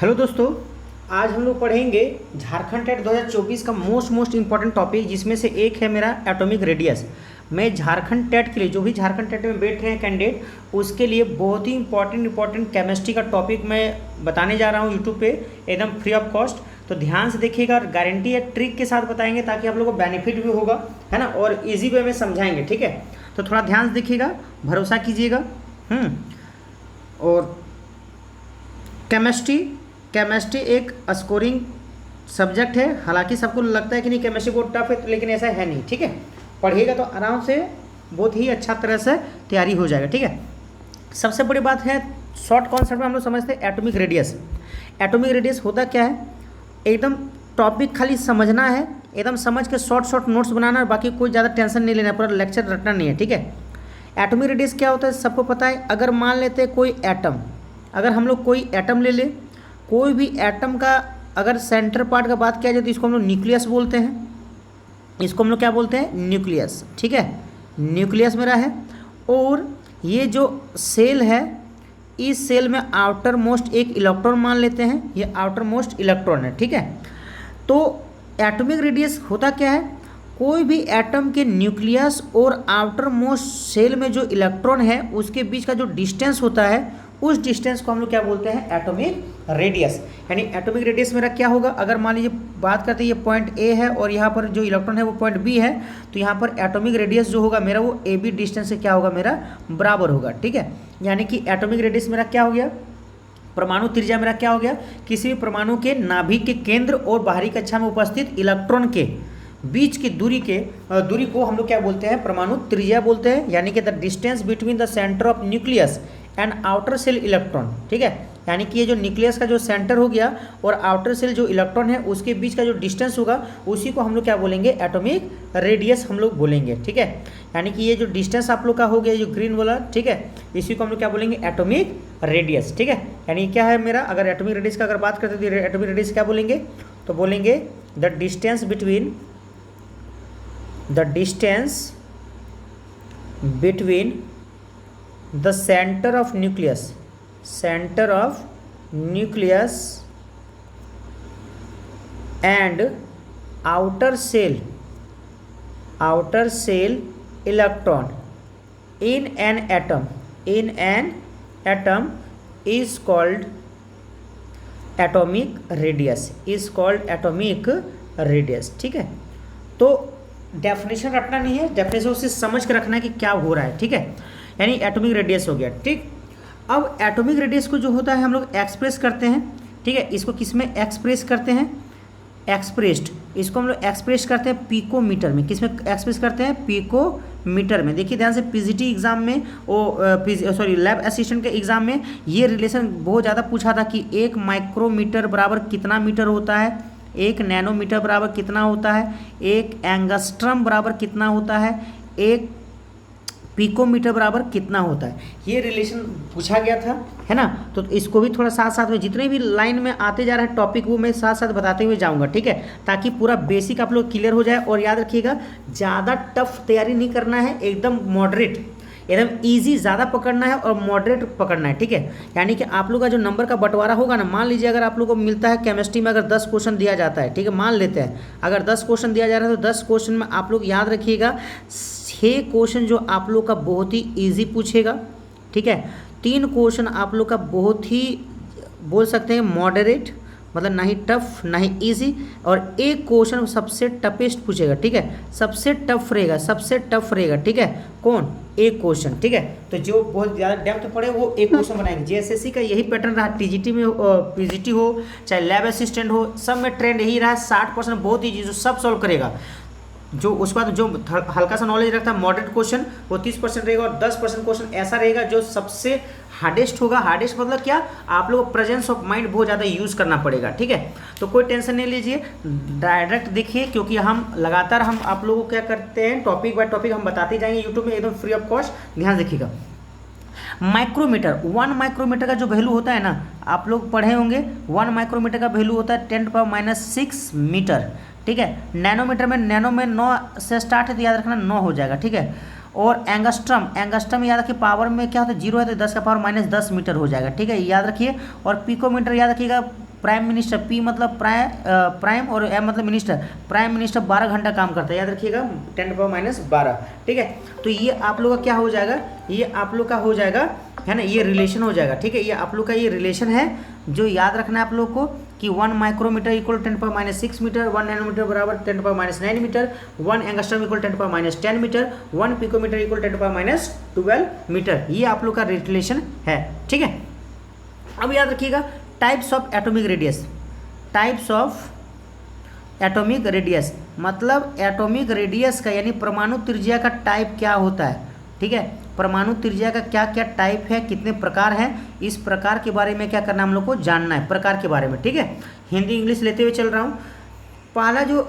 Hello दोस्तों, आज हम लोग पढ़ेंगे झारखंड टेट 2024 का मोस्ट इंपॉर्टेंट टॉपिक, जिसमें से एक है मेरा एटॉमिक रेडियस। मैं झारखंड टेट के लिए, जो भी झारखंड टेट में बैठ रहे हैं कैंडिडेट, उसके लिए बहुत ही इंपॉर्टेंट केमिस्ट्री का टॉपिक मैं बताने जा रहा हूँ यूट्यूब पे, एकदम फ्री ऑफ कॉस्ट। तो ध्यान से देखिएगा और गारंटी है ट्रिक के साथ बताएंगे ताकि आप लोगों को बेनिफिट भी होगा, है ना, और ईजी वे में समझाएंगे। ठीक है, तो थोड़ा ध्यान से देखिएगा, भरोसा कीजिएगा। और केमिस्ट्री एक स्कोरिंग सब्जेक्ट है। हालांकि सबको लगता है कि नहीं केमिस्ट्री बहुत टफ है, लेकिन ऐसा है नहीं। ठीक है, पढ़िएगा तो आराम से बहुत ही अच्छा तरह से तैयारी हो जाएगा। ठीक है, सबसे बड़ी बात है, शॉर्ट कॉन्सेप्ट में हम लोग समझते हैं एटॉमिक रेडियस। एटॉमिक रेडियस होता क्या है, एकदम टॉपिक खाली समझना है, एकदम समझ के शॉर्ट नोट्स बनाना है, बाकी कोई ज़्यादा टेंशन नहीं लेना है, पूरा लेक्चर रटना नहीं है। ठीक है, एटॉमिक रेडियस क्या होता है सबको पता है। अगर मान लेते हैं कोई एटम, अगर हम लोग कोई एटम ले ले, कोई भी एटम का अगर सेंटर पार्ट का बात किया जाए तो इसको हम लोग न्यूक्लियस बोलते हैं। इसको हम लोग क्या बोलते हैं, न्यूक्लियस। ठीक है, न्यूक्लियस मेरा है। और ये जो सेल है, इस सेल में आउटर मोस्ट एक इलेक्ट्रॉन मान लेते हैं, ये आउटर मोस्ट इलेक्ट्रॉन है। ठीक है, तो एटॉमिक रेडियस होता क्या है, कोई भी एटम के न्यूक्लियस और आउटर मोस्ट सेल में जो इलेक्ट्रॉन है उसके बीच का जो डिस्टेंस होता है, उस डिस्टेंस को हम लोग क्या बोलते हैं, एटॉमिक रेडियस। यानी एटॉमिक रेडियस मेरा क्या होगा, अगर मान लीजिए बात करते हैं ये पॉइंट ए है और यहाँ पर जो इलेक्ट्रॉन है वो पॉइंट बी है, तो यहाँ पर एटॉमिक रेडियस जो होगा मेरा वो ए बी डिस्टेंस से क्या होगा, मेरा बराबर होगा। ठीक है, यानी कि एटॉमिक रेडियस मेरा क्या हो गया, परमाणु त्रिज्या मेरा क्या हो गया, किसी भी परमाणु के नाभिक के केंद्र और बाहरी कक्षा में उपस्थित इलेक्ट्रॉन के बीच की दूरी को हम लोग क्या बोलते हैं, परमाणु त्रिज्या बोलते हैं। यानी कि the distance between the centre of nucleus and outer cell electron. ठीक है, यानी कि ये जो न्यूक्लियस का जो सेंटर हो गया और आउटर सेल जो इलेक्ट्रॉन है उसके बीच का जो डिस्टेंस होगा, उसी को हम लोग क्या बोलेंगे, एटॉमिक रेडियस हम लोग बोलेंगे। ठीक है, यानी कि ये जो डिस्टेंस आप लोग का हो गया, जो ग्रीन वाला, ठीक है, इसी को हम लोग क्या बोलेंगे, एटॉमिक रेडियस। ठीक है, यानी क्या है मेरा, अगर एटॉमिक रेडियस का अगर बात करते हैं तो एटॉमिक रेडियस क्या बोलेंगे, तो बोलेंगे the distance between the center of nucleus and outer cell electron in an atom is called atomic radius, ठीक है, तो डेफिनेशन रटना नहीं है, डेफिनेशन उसे समझ के रखना है कि क्या हो रहा है। ठीक है, यानी एटॉमिक रेडियस हो गया। ठीक, अब एटॉमिक रेडियस को जो होता है हम लोग एक्सप्रेस करते हैं। ठीक है, इसको किस में एक्सप्रेस करते हैं, इसको हम लोग एक्सप्रेस करते हैं पिकोमीटर में। किस में एक्सप्रेस करते हैं, पिकोमीटर में। देखिए ध्यान से, पीजीटी एग्जाम में लैब असिस्टेंट के एग्जाम में ये रिलेशन बहुत ज़्यादा पूछा था कि 1 माइक्रोमीटर बराबर कितना मीटर होता है, 1 नैनोमीटर बराबर कितना होता है, 1 एंगस्ट्रम बराबर कितना होता है, 1 पिकोमीटर बराबर कितना होता है। ये रिलेशन पूछा गया था, है ना। तो इसको भी थोड़ा साथ में जितने भी लाइन में आते जा रहे हैं टॉपिक, वो मैं साथ बताते हुए जाऊंगा। ठीक है, ताकि पूरा बेसिक आप लोग क्लियर हो जाए। और याद रखिएगा, ज़्यादा टफ तैयारी नहीं करना है, एकदम मॉडरेट, एकदम इजी ज़्यादा पकड़ना है और मॉडरेट पकड़ना है। ठीक है, यानी कि आप लोग का जो नंबर का बंटवारा होगा ना, मान लीजिए अगर आप लोग को मिलता है केमिस्ट्री में अगर 10 क्वेश्चन दिया जाता है, ठीक है, मान लेते हैं अगर 10 क्वेश्चन दिया जा रहा है, तो 10 क्वेश्चन में आप लोग याद रखिएगा 6 क्वेश्चन जो आप लोग का बहुत ही ईजी पूछेगा। ठीक है, 3 क्वेश्चन आप लोग का बहुत ही बोल सकते हैं मॉडरेट, मतलब ना ही टफ ना ही इजी, और 1 क्वेश्चन सबसे टफेस्ट पूछेगा। ठीक है, सबसे टफ रहेगा। ठीक है, कौन, 1 क्वेश्चन। ठीक है, तो जो बहुत ज़्यादा डेप्थ पढ़े वो 1 क्वेश्चन बनाएंगे। जेएसएससी का यही पैटर्न रहा, टीजीटी में पीजीटी हो चाहे लैब असिस्टेंट हो, सब में ट्रेंड यही रहा। 60% बहुत ईजी, जो सब सॉल्व करेगा। जो उसके बाद जो हल्का सा नॉलेज रखता है मॉडरेट क्वेश्चन, वो 30% रहेगा, और 10% क्वेश्चन ऐसा रहेगा जो सबसे हार्डेस्ट होगा। हार्डेस्ट मतलब क्या, आप लोग को प्रेजेंस ऑफ माइंड बहुत ज़्यादा यूज़ करना पड़ेगा। ठीक है, तो कोई टेंशन नहीं लीजिए, डायरेक्ट देखिए, क्योंकि हम लगातार आप लोगों को क्या करते हैं, टॉपिक बाय टॉपिक हम बताते जाएंगे यूट्यूब में, एकदम फ्री ऑफ कॉस्ट। ध्यान रखिएगा, माइक्रोमीटर, 1 माइक्रोमीटर का जो वैल्यू होता है ना, आप लोग पढ़े होंगे, 1 माइक्रोमीटर का वैल्यू होता है 10⁻⁻6 मीटर। ठीक है, नैनोमीटर में, नैनो में 9 से स्टार्ट है तो याद रखना 9 हो जाएगा। ठीक है, और एंगस्ट्रम याद रखिए, पावर में क्या होता है 0 है तो 10⁻−10 मीटर हो जाएगा। ठीक है, याद रखिए। और पिकोमीटर याद रखिएगा, प्राइम मिनिस्टर, पी मतलब प्राइम और एम मतलब मिनिस्टर, प्राइम मिनिस्टर 12 घंटा काम करता है, याद रखिएगा 10⁻⁻12, ठीक है। तो ये आप लोग का क्या हो जाएगा, ये आप लोग का हो जाएगा, है ना, ये रिलेशन हो जाएगा, ठीक है। ये आप लोग का ये रिलेशन है जो याद रखना है आप लोग को कि 1 माइक्रोमीटर इक्वल 10⁻6 मीटर, 1 नैनोमीटर बराबर 10⁻9 metre, 1 angstrom equal 10⁻10 metre, 1 picometre equal 10⁻12 metre. ये आप लोग का रिलेशन है, ठीक है। अब याद रखिएगा types of atomic radius, types of atomic radius मतलब एटॉमिक रेडियस का यानी परमाणु त्रिज्या का टाइप क्या होता है, ठीक है। परमाणु त्रिज्या का क्या क्या टाइप है, कितने प्रकार हैं, इस प्रकार के बारे में क्या करना हम लोग को जानना है, प्रकार के बारे में, ठीक है। हिंदी इंग्लिश लेते हुए चल रहा हूँ। पहला जो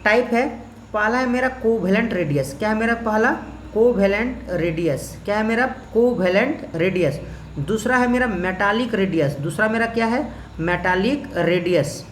टाइप है, पहला है मेरा कोवेलेंट रेडियस। क्या है मेरा पहला? Covalent radius. क्या है मेरा? Covalent radius. दूसरा है मेरा मेटालिक रेडियस। दूसरा मेरा क्या है? Metallic radius.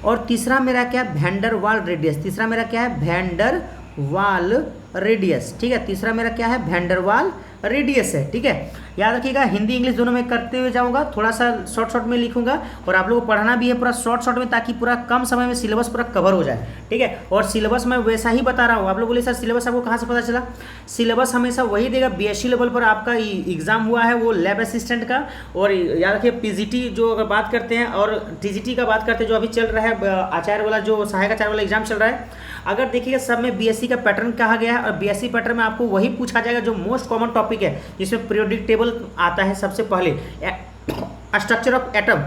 और तीसरा मेरा क्या है? वैन वाल रेडियस। तीसरा मेरा क्या है? वैन वाल रेडियस, ठीक है। तीसरा मेरा क्या है? वैन वाल रेडियस है, ठीक है। याद रखिएगा हिंदी इंग्लिश दोनों में करते हुए जाऊंगा, थोड़ा सा शॉर्ट में लिखूंगा और आप लोगों को पढ़ना भी है पूरा शॉर्ट में, ताकि पूरा कम समय में सिलेबस पूरा कवर हो जाए, ठीक है। और सिलेबस मैं वैसा ही बता रहा हूँ। आप लोग बोले सर सिलेबस आपको कहाँ से पता चला? सिलेबस हमेशा वही देगा। बीएससी लेवल पर आपका एग्जाम हुआ है वो लैब असिस्टेंट का, और याद रखिए पीजीटी जो अगर बात करते हैं और टीजीटी का बात करते हैं जो अभी चल रहा है आचार्य वाला, जो सहायक आचार्य वाला एग्जाम चल रहा है, अगर देखिएगा सब में बीएससी का पैटर्न कहा गया है और बीएससी पैटर्न में आपको वही पूछा जाएगा जो मोस्ट कॉमन टॉपिक है, जिसमें पीरियोडिक टेबल आता है सबसे पहले, स्ट्रक्चर ऑफ एटम।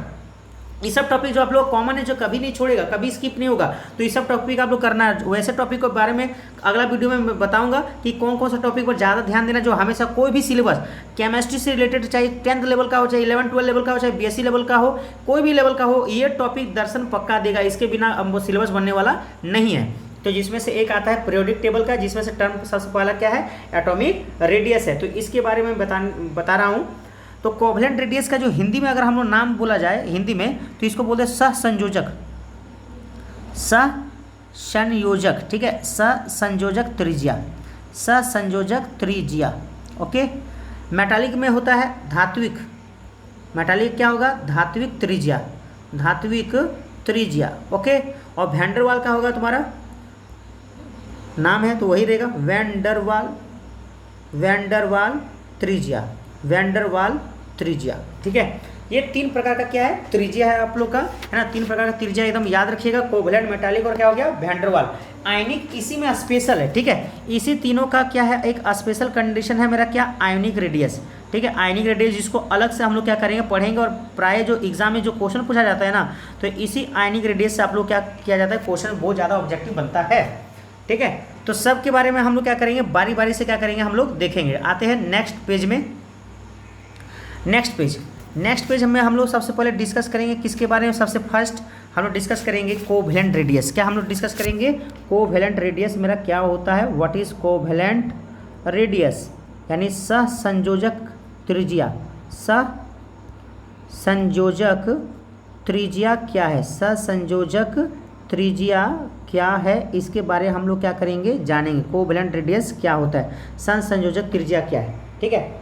ये सब टॉपिक जो आप लोग कॉमन है, जो कभी नहीं छोड़ेगा, कभी स्किप नहीं होगा, तो ये सब टॉपिक आप लोग करना है। वैसे टॉपिक के बारे में अगला वीडियो में मैं बताऊंगा कि कौन कौन सा टॉपिक पर ज़्यादा ध्यान देना, जो हमेशा कोई भी सिलेबस केमिस्ट्री से रिलेटेड, चाहे 10th लेवल का हो, चाहे 11-12 लेवल का हो, चाहे बीएससी लेवल का हो, कोई भी लेवल का हो, ये टॉपिक दर्शन पक्का देगा। इसके बिना वो सिलेबस बनने वाला नहीं है। तो जिसमें से एक आता है पीरियोडिक टेबल का, जिसमें से टर्म सबसे पहला क्या है? एटॉमिक रेडियस है। तो इसके बारे में बता रहा हूँ। तो कोवेलेंट रेडियस का जो हिंदी में अगर हम लोग नाम बोला जाए हिंदी में, तो इसको बोलते हैं सहसंयोजक, सहसंयोजक, ठीक है, सहसंयोजक त्रिज्या, सहसंयोजक त्रिज्या, ओके। मेटालिक में होता है धात्विक, मेटालिक क्या होगा? धात्विक त्रिज्या, धात्विक त्रिज्या, ओके। और वैन वाल का होगा तुम्हारा नाम है तो वही रहेगा, वैन वाल त्रिज्या, वैन वाल त्रिज्या, ठीक है। ये 3 प्रकार का क्या है? त्रिज्या है आप लोग का, है ना। 3 प्रकार का त्रिज्या एकदम याद रखिएगा, कोवेलेंट, मेटालिक और क्या हो गया? वैन वाल। आयनिक इसी में स्पेशल है, ठीक है। इसी तीनों का क्या है? एक स्पेशल कंडीशन है मेरा क्या? आयोनिक रेडियस, ठीक है। आयनिक रेडियस जिसको अलग से हम लोग क्या करेंगे? पढ़ेंगे। और प्राय जो एग्जाम में जो क्वेश्चन पूछा जाता है ना, तो इसी आयनिक रेडियस से आप लोग क्या किया जाता है? क्वेश्चन बहुत ज़्यादा ऑब्जेक्टिव बनता है, ठीक है। तो सब के बारे में हम लोग क्या करेंगे? बारी बारी से क्या करेंगे? हम लोग देखेंगे। आते हैं नेक्स्ट पेज में। नेक्स्ट पेज में हम लोग सबसे पहले डिस्कस करेंगे किसके बारे में? सबसे फर्स्ट हम लोग डिस्कस करेंगे कोवेलेंट रेडियस। क्या हम लोग डिस्कस करेंगे? कोवेलेंट रेडियस मेरा क्या होता है? व्हाट इज कोवेलेंट रेडियस, यानी सहसंयोजक त्रिज्या। सहसंयोजक त्रिज्या क्या है? सहसंयोजक त्रिज्या क्या है? इसके बारे में हम लोग क्या करेंगे? जानेंगे। कोवेलेंट रेडियस क्या होता है, सहसंयोजक त्रिज्या क्या है, ठीक है।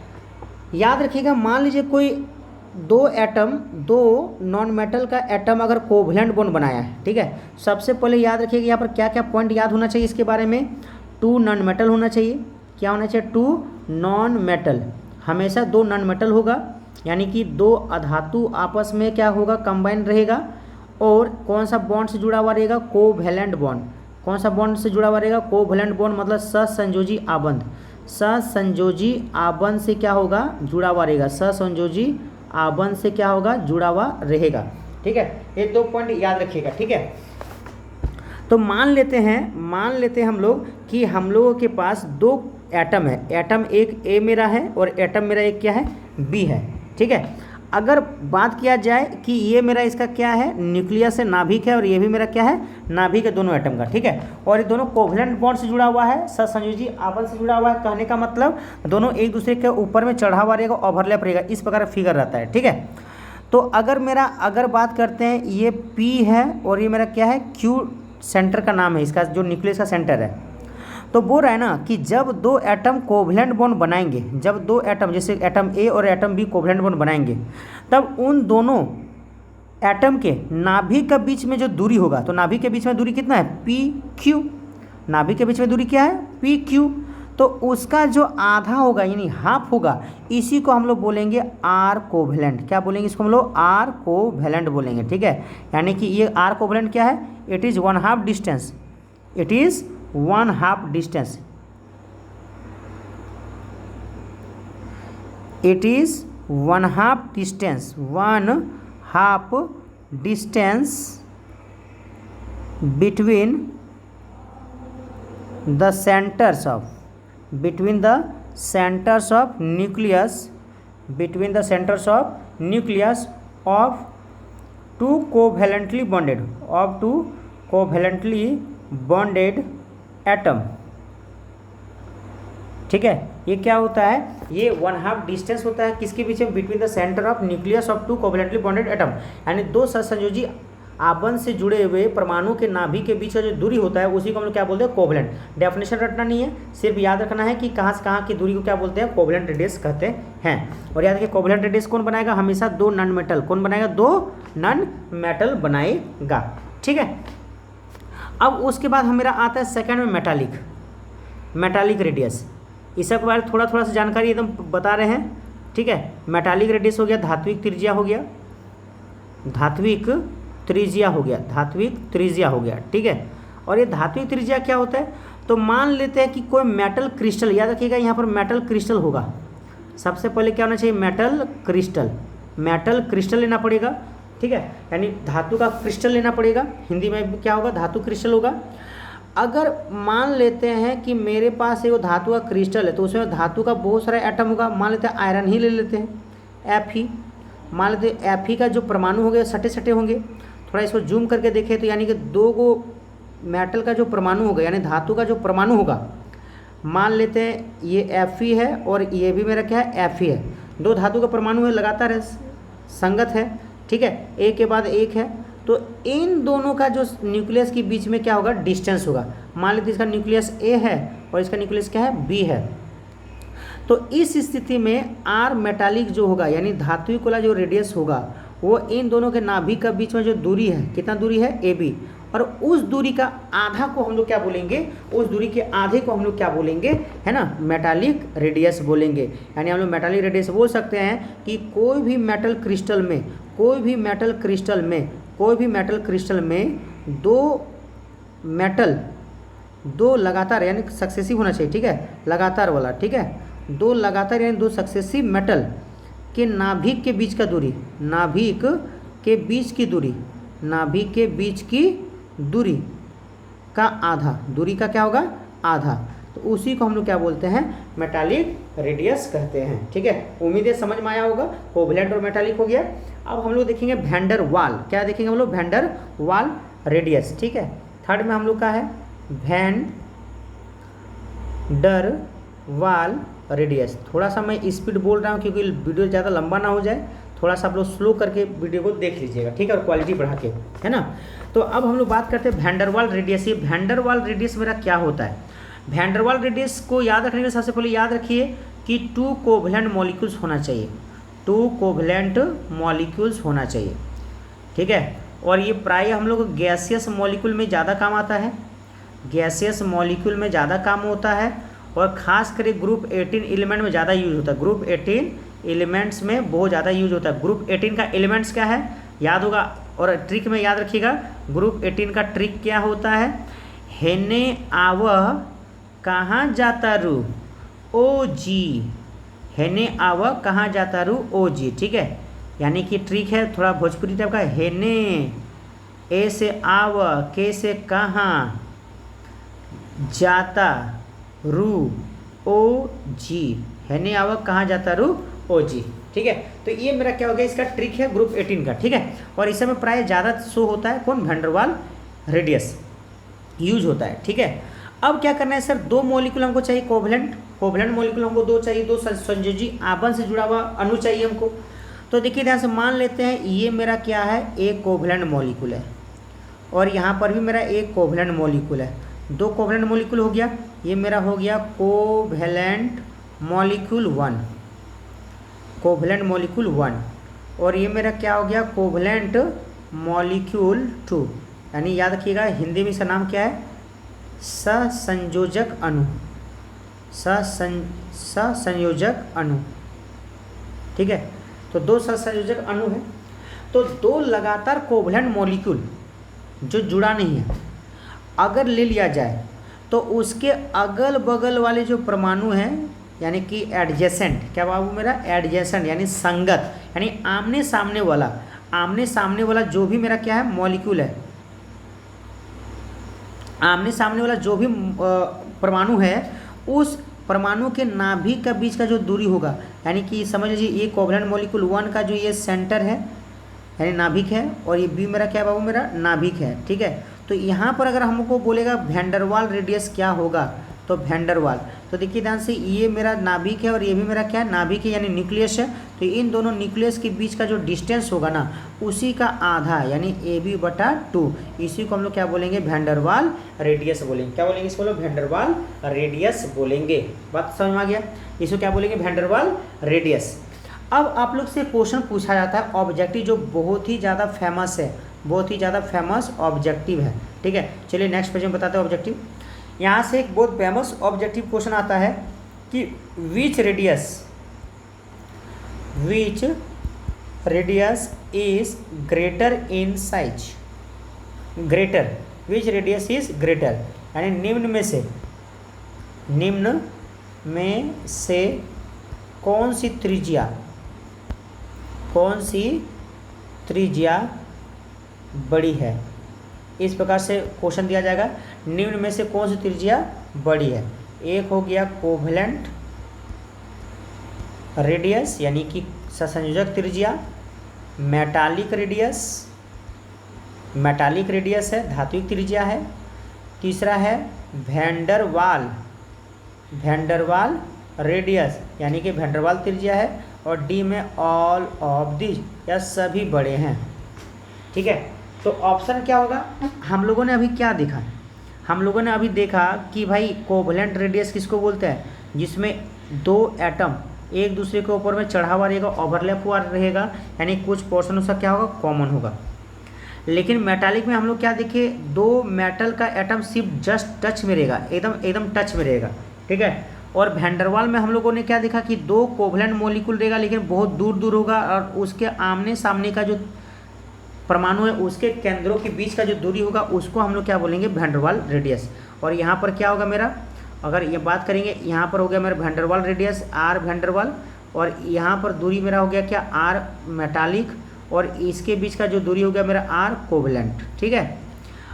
याद रखिएगा, मान लीजिए कोई दो नॉन मेटल का एटम अगर कोवेलेंट बॉन्ड बनाया है, ठीक है। सबसे पहले याद रखिएगा यहाँ पर क्या क्या पॉइंट याद होना चाहिए इसके बारे में? 2 नॉन मेटल होना चाहिए। क्या होना चाहिए? 2 नॉन मेटल, हमेशा 2 नॉन मेटल होगा, यानी कि 2 अधातु आपस में क्या होगा? कंबाइन रहेगा। और कौन सा बॉन्ड से जुड़ा हुआ रहेगा? Covalent bond. कौन सा बॉन्ड से जुड़ा हुआ रहेगा? कोवेलेंट बॉन्ड, मतलब सहसंयोजी आबंध। सहसंयोजी आबंध से क्या होगा? जुड़ा हुआ रहेगा। सहसंयोजी आबंध से क्या होगा? जुड़ा हुआ रहेगा, ठीक है। ये 2 पॉइंट याद रखिएगा, ठीक है। तो मान लेते हैं हम लोग कि हम लोगों के पास 2 एटम है। एटम एक ए मेरा है और एटम मेरा एक क्या है? बी है, ठीक है। अगर बात किया जाए कि ये मेरा इसका क्या है? न्यूक्लियस है, नाभिक है, और ये भी मेरा क्या है? नाभिक है, दोनों एटम का, ठीक है। और ये दोनों कोवेलेंट बॉन्ड से जुड़ा हुआ है, सहसंयोजी आबंध से जुड़ा हुआ है। कहने का मतलब दोनों एक दूसरे के ऊपर में चढ़ा हुआ रहेगा, ओवरलैप रहेगा, इस प्रकार फिगर रहता है, ठीक है। तो अगर बात करते हैं, ये पी है और ये मेरा क्या है? क्यू सेंटर का नाम है इसका, जो न्यूक्लियस का सेंटर है। तो बोल रहा है ना कि जब 2 एटम कोवेलेंट बॉन्ड बनाएंगे, जब 2 एटम जैसे एटम ए और एटम बी कोवेलेंट बॉन्ड बनाएंगे, तब उन दोनों एटम के नाभिक के बीच में जो दूरी होगा, तो नाभिक के बीच में दूरी कितना है, पी क्यू। नाभिक के बीच में दूरी क्या है, पी क्यू। तो उसका जो आधा होगा यानी हाफ होगा, इसी को हम लोग बोलेंगे आर कोवेलेंट। क्या बोलेंगे इसको हम लोग, आर कोवेलेंट बोलेंगे, ठीक है। यानी कि ये आर कोवेलेंट क्या है, it is 1/2 distance, it is 1/2 distance, it is 1/2 distance, 1/2 distance between the centers of, between the centers of nucleus, between the centers of nucleus of two covalently bonded, of two covalently bonded atom, ठीक है। ये क्या होता है, ये 1/2 distance होता है किसके बीच में, between the centre of nucleus of two covalently bonded atom, यानी दो सहसंयोजी आबंध से जुड़े हुए परमाणु के नाभिक के बीच का जो दूरी होता है उसी को हम लोग क्या बोलते हैं, कोवेलेंट। डेफिनेशन रटना नहीं है, सिर्फ याद रखना है कि कहाँ से कहाँ की दूरी को क्या बोलते हैं, कोवेलेंट रेडियस कहते हैं। और याद रखिए कोवेलेंट रेडियस कौन बनाएगा, हमेशा दो नॉन मेटल, कौन बनाएगा, दो नॉन मेटल बनाएगा, ठीक है। अब उसके बाद मेरा आता है सेकेंड में मेटालिक, मेटालिक रेडियस। इसके बारे में थोड़ा थोड़ा सा जानकारी एकदम बता रहे हैं, ठीक है। मेटालिक रेडियस हो गया, धात्विक त्रिज्या हो गया, धात्विक त्रिज्या हो गया, धात्विक त्रिज्या हो गया, ठीक है। और ये धात्विक त्रिज्या क्या होता है, तो मान लेते हैं कि कोई मेटल क्रिस्टल, याद रखिएगा यहाँ पर मेटल क्रिस्टल होगा, सबसे पहले क्या होना चाहिए, मेटल क्रिस्टल, मेटल क्रिस्टल लेना पड़ेगा, ठीक है। यानी धातु का क्रिस्टल लेना पड़ेगा, हिंदी में क्या होगा, धातु क्रिस्टल होगा। अगर मान लेते हैं कि मेरे पास वो धातु का क्रिस्टल है, तो उसमें धातु का बहुत सारा एटम होगा, मान लेते हैं आयरन ही ले लेते हैं, एफ ही, मान लेते हैं एफ ही का जो परमाणु होंगे सटे सटे होंगे। थोड़ा इसको जूम करके देखें तो यानी कि दो गो मेटल का जो परमाणु होगा, यानी धातु का जो परमाणु होगा, मान लेते हैं ये एफ ही है और ये भी मेरा क्या है, एफ ही है। दो धातु का परमाणु है, लगातार है, संगत है, ठीक है, एक के बाद एक है। तो इन दोनों का जो न्यूक्लियस के बीच में क्या होगा, डिस्टेंस होगा। मान लेते इसका न्यूक्लियस ए है और इसका न्यूक्लियस क्या है, बी है। तो इस स्थिति में आर मेटालिक जो होगा, यानी धात्विक वाला जो रेडियस होगा, वो इन दोनों के नाभिक के बीच में जो दूरी है, कितना दूरी है, ए बी, और उस दूरी का आधा को हम लोग क्या बोलेंगे, उस दूरी के आधे को हम लोग क्या बोलेंगे, है ना, मेटालिक रेडियस बोलेंगे। यानी हम लोग मेटालिक रेडियस बोल सकते हैं कि कोई भी मेटल क्रिस्टल में, कोई भी मेटल क्रिस्टल में, कोई भी मेटल क्रिस्टल में दो मेटल, दो लगातार यानी सक्सेसिव होना चाहिए, ठीक है, लगातार वाला, ठीक है, दो लगातार यानी दो सक्सेसिव मेटल के नाभिक के बीच का दूरी, नाभिक के बीच की दूरी, नाभिक के बीच की दूरी का आधा, दूरी का क्या होगा, आधा, तो उसी को हम लोग क्या बोलते हैं, मेटालिक रेडियस कहते हैं, ठीक है। उम्मीद है समझ में आया होगा, कोवेलेंट और मेटालिक हो गया। अब हम लोग देखेंगे वैन वाल, क्या देखेंगे हम लोग, वैन वाल रेडियस, ठीक है। थर्ड में हम लोग का है वैन डर वाल रेडियस। थोड़ा सा मैं स्पीड बोल रहा हूँ क्योंकि वीडियो ज़्यादा लंबा ना हो जाए, थोड़ा सा आप लोग स्लो करके वीडियो को देख लीजिएगा, ठीक है, और क्वालिटी बढ़ा के, है ना। तो अब हम लोग बात करते हैं वैन डर वाल रेडियस। ये वैन डर वाल रेडियस मेरा क्या होता है, वैन डर वाल रेडियस को याद रखने में सबसे पहले याद रखिए कि 2 कोवेलेंट मॉलिक्यूल्स होना चाहिए, 2 कोवेलेंट मॉलिक्यूल्स होना चाहिए, ठीक है। और ये प्राय हम लोग गैसियस मॉलिक्यूल में ज़्यादा काम आता है, गैसियस मॉलिक्यूल में ज़्यादा काम होता है, और ख़ास करके ग्रुप 18 एलिमेंट में ज़्यादा यूज होता है, ग्रुप 18 एलिमेंट्स में बहुत ज़्यादा यूज होता है। ग्रुप 18 का एलिमेंट्स क्या है याद होगा, और ट्रिक में याद रखिएगा, ग्रुप 18 का ट्रिक क्या होता है, हेने आव कहाँ जाता रू, ओ जी, हेने आव कहाँ जाता रू, ओ जी, ठीक है। यानी कि ट्रिक है थोड़ा भोजपुरी टाइप का, हेने, ए से आव, के से कहाँ, जाता रू, ओ जी, हेने आव कहाँ जाता रू, ओ जी, ठीक है। तो ये मेरा क्या हो गया, इसका ट्रिक है ग्रुप 18 का, ठीक है। और इस समय प्राय ज़्यादा शो होता है कौन, वैन डर वाल रेडियस यूज होता है, ठीक है। अब क्या करना है सर, दो मॉलिक्यूल हमको चाहिए कोवेलेंट, कोवेलेंट मॉलिक्यूल हमको दो चाहिए, दो संयोजी आबंध से जुड़ा हुआ अणु चाहिए हमको। तो देखिए ध्यान से मान लेते हैं ये मेरा क्या है, एक कोवेलेंट मॉलिक्यूल है, और यहाँ पर भी मेरा एक कोवेलेंट मॉलिक्यूल है, दो कोवेलेंट मॉलिक्यूल हो गया। ये मेरा हो गया कोवेलेंट मॉलिक्यूल 1, कोवेलेंट मॉलिक्यूल 1, और ये मेरा क्या हो गया, कोवेलेंट मॉलिक्यूल टू, यानी याद रखिएगा हिंदी में इसका नाम क्या है, सहसंयोजक अणु, सहसंयोजक अणु, ठीक है। तो दो सहसंयोजक अणु है, तो दो लगातार कोवलेंट मॉलिक्यूल जो जुड़ा नहीं है अगर ले लिया जाए तो उसके अगल बगल वाले जो परमाणु हैं यानी कि एडजेसेंट, क्या बाबू मेरा, एडजेसेंट यानी संगत, यानी आमने सामने वाला जो भी मेरा क्या है मॉलिक्यूल है, आमने सामने वाला जो भी परमाणु है उस परमाणु के नाभिक का बीच का जो दूरी होगा, यानी कि समझ लीजिए ये कोवलेंट मॉलिक्यूल 1 का जो ये सेंटर है यानी नाभिक है, और ये बी मेरा क्या बाबू मेरा नाभिक है, ठीक है। तो यहाँ पर अगर हमको बोलेगा वैंडरवाल रेडियस क्या होगा, तो वैंडरवाल, तो देखिए ध्यान से ये मेरा नाभिक है और ये भी मेरा क्या है नाभिक है यानी न्यूक्लियस है, तो इन दोनों न्यूक्लियस के बीच का जो डिस्टेंस होगा ना उसी का आधा यानी AB/2, इसी को हम लोग क्या बोलेंगे, वैंडरवाल रेडियस बोलेंगे। क्या बोलेंगे इसको, वैंडरवाल रेडियस बोलेंगे। बात समझ में आ गया, इसको क्या बोलेंगे, वैंडरवाल रेडियस। अब आप लोग से क्वेश्चन पूछा जाता है ऑब्जेक्टिव, जो बहुत ही ज़्यादा फेमस है, बहुत ही ज़्यादा फेमस ऑब्जेक्टिव है, ठीक है। चलिए नेक्स्ट पेज में बताते हैं ऑब्जेक्टिव। यहाँ से एक बहुत फेमस ऑब्जेक्टिव क्वेश्चन आता है कि which radius is greater in size, greater, which radius is greater, यानी निम्न में से कौन सी त्रिज्या बड़ी है। इस प्रकार से क्वेश्चन दिया जाएगा, निम्न में से कौन सी त्रिज्या बड़ी है। एक हो गया कोवलेंट रेडियस यानी कि सहसंयोजक त्रिज्या, मेटालिक रेडियस है, धात्विक त्रिज्या है। तीसरा है वैंडरवाल रेडियस यानी कि वैंडरवाल त्रिज्या है, और डी में ऑल ऑफ दिस, या सभी बड़े हैं, ठीक है। तो ऑप्शन क्या होगा, हम लोगों ने अभी क्या देखा, हम लोगों ने अभी देखा कि भाई कोवलेंट रेडियस किसको बोलते हैं, जिसमें दो एटम एक दूसरे के ऊपर में चढ़ा हुआ रहेगा, ओवरलैप हुआ रहेगा, यानी कुछ पोर्शन उसका क्या होगा, कॉमन होगा। लेकिन मेटालिक में हम लोग क्या देखे, दो मेटल का एटम सिर्फ जस्ट टच में रहेगा, एकदम टच में रहेगा, ठीक है। और वैंडरवाल में हम लोगों ने क्या देखा कि दो कोवलेंट मॉलिक्यूल रहेगा लेकिन बहुत दूर होगा, और उसके आमने सामने का जो परमाणु है उसके केंद्रों के बीच का जो दूरी होगा उसको हम लोग क्या बोलेंगे, वैंडरवाल रेडियस। और यहाँ पर क्या होगा मेरा, अगर ये बात करेंगे यहाँ पर हो गया मेरा वैंडरवाल रेडियस आर वैंडरवाल, और यहाँ पर दूरी मेरा हो गया क्या, आर मेटालिक, और इसके बीच का जो दूरी हो गया मेरा आर कोवलेंट, ठीक है।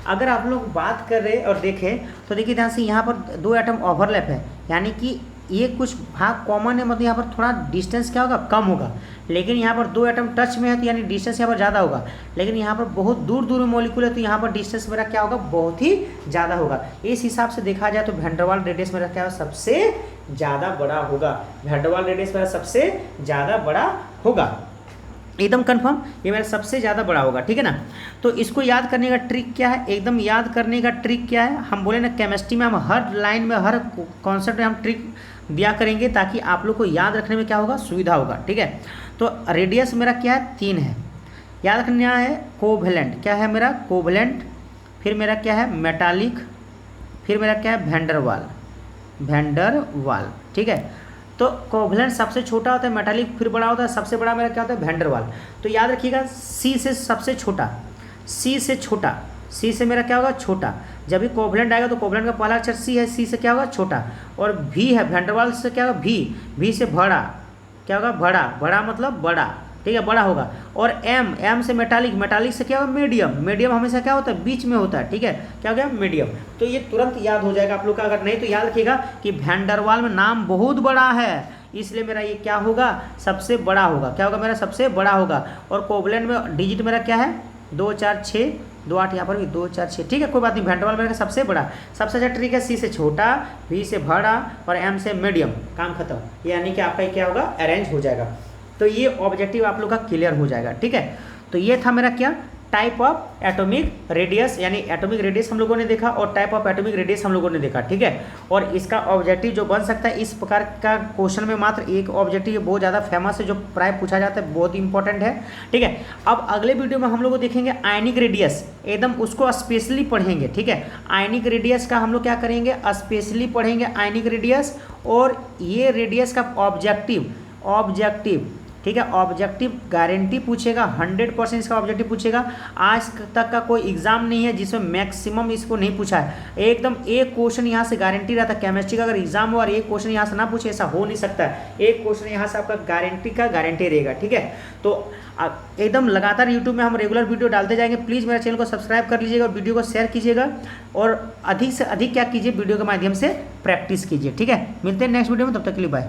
अगर आप लोग बात कर रहे और देखें तो देखिए ध्यान से यहाँ पर दो एटम ओवरलैप है, यानी कि ये कुछ भाग कॉमन है, मतलब यहाँ पर थोड़ा डिस्टेंस क्या होगा, कम होगा। लेकिन यहाँ पर दो एटम टच में है तो यानी डिस्टेंस यहाँ पर ज़्यादा होगा। लेकिन यहाँ पर बहुत दूर मॉलिक्यूल है तो यहाँ पर डिस्टेंस मेरा क्या होगा, बहुत ही ज़्यादा होगा। इस हिसाब से देखा जाए तो वैंडरवाल रेडियस मेरा क्या होगा, सबसे ज़्यादा बड़ा होगा। वैंडरवाल रेडियस मेरा सबसे ज़्यादा बड़ा होगा, एकदम कंफर्म, ये मेरा सबसे ज़्यादा बड़ा होगा, ठीक है ना। तो इसको याद करने का ट्रिक क्या है, एकदम याद करने का ट्रिक क्या है, हम बोले ना केमिस्ट्री में हम हर लाइन में हर कॉन्सेप्ट में हम ट्रिक दिया करेंगे ताकि आप लोग को याद रखने में क्या होगा, सुविधा होगा, ठीक है। तो रेडियस मेरा क्या है, 3 है, याद रखना है। कोवलेंट क्या है मेरा, कोवलेंट, फिर मेरा क्या है मेटालिक, फिर मेरा क्या है वैंडरवाल, ठीक है। तो कोवलेंट सबसे छोटा होता है, मेटालिक फिर बड़ा होता है, सबसे बड़ा मेरा क्या होता है, वैंडरवाल। तो याद रखिएगा सी से सबसे छोटा, सी से मेरा क्या होगा, छोटा। जब भी कोवलेंट आएगा तो कोवलेंट का पहला अक्षर सी है, सी से क्या होगा, छोटा। और भी है वैंडरवाल से क्या होगा, भी से बड़ा, क्या होगा, बड़ा मतलब बड़ा, ठीक है, बड़ा होगा। और एम से मेटालिक से क्या होगा, मीडियम हमेशा क्या होता है, बीच में होता है, ठीक है, क्या हो गया, मीडियम। तो ये तुरंत याद हो जाएगा आप लोग का, अगर नहीं तो याद रखिएगा कि वैंडरवाल में नाम बहुत बड़ा है, इसलिए मेरा ये क्या होगा, सबसे बड़ा होगा। क्या होगा मेरा, सबसे बड़ा होगा। और कोवलेंट में डिजिट मेरा क्या है, 2 4 6 2 8, यहाँ पर भी 2 4 6, ठीक है, कोई बात नहीं। वैंडरवाल मेरा सबसे बड़ा, सबसे अच्छा ट्रिक है सी से छोटा, वी से बड़ा और एम से मीडियम, काम खत्म। यानी कि आपका क्या होगा, अरेंज हो जाएगा। तो ये ऑब्जेक्टिव आप लोग का क्लियर हो जाएगा, ठीक है। तो ये था मेरा क्या, टाइप ऑफ एटॉमिक रेडियस, यानी एटॉमिक रेडियस हम लोगों ने देखा और टाइप ऑफ एटॉमिक रेडियस हम लोगों ने देखा, ठीक है। और इसका ऑब्जेक्टिव जो बन सकता है, इस प्रकार का क्वेश्चन में मात्र एक ऑब्जेक्टिव बहुत ज़्यादा फेमस है जो प्राय पूछा जाता है, बहुत इंपॉर्टेंट है, ठीक है। अब अगले वीडियो में हम लोग देखेंगे आयनिक रेडियस, एकदम उसको स्पेशली पढ़ेंगे, ठीक है। आयनिक रेडियस का हम लोग क्या करेंगे, स्पेशली पढ़ेंगे आयनिक रेडियस, और ये रेडियस का ऑब्जेक्टिव ठीक है, ऑब्जेक्टिव गारंटी पूछेगा, 100% इसका ऑब्जेक्टिव पूछेगा। आज तक का कोई एग्जाम नहीं है जिसमें मैक्सिमम इसको नहीं पूछा है, एकदम एक क्वेश्चन यहाँ से गारंटी रहता है। केमिस्ट्री का अगर एग्जाम हो और एक क्वेश्चन यहाँ से ना पूछे, ऐसा हो नहीं सकता है, एक क्वेश्चन यहाँ से आपका गारंटी रहेगा, ठीक है। तो एकदम लगातार यूट्यूब में हम रेगुलर वीडियो डालते जाएंगे। प्लीज़ मेरा चैनल को सब्सक्राइब कर लीजिएगा और वीडियो को शेयर कीजिएगा, और अधिक से अधिक क्या कीजिए, वीडियो के माध्यम से प्रैक्टिस कीजिए, ठीक है। मिलते हैं नेक्स्ट वीडियो में, तब तक के लिए बाय।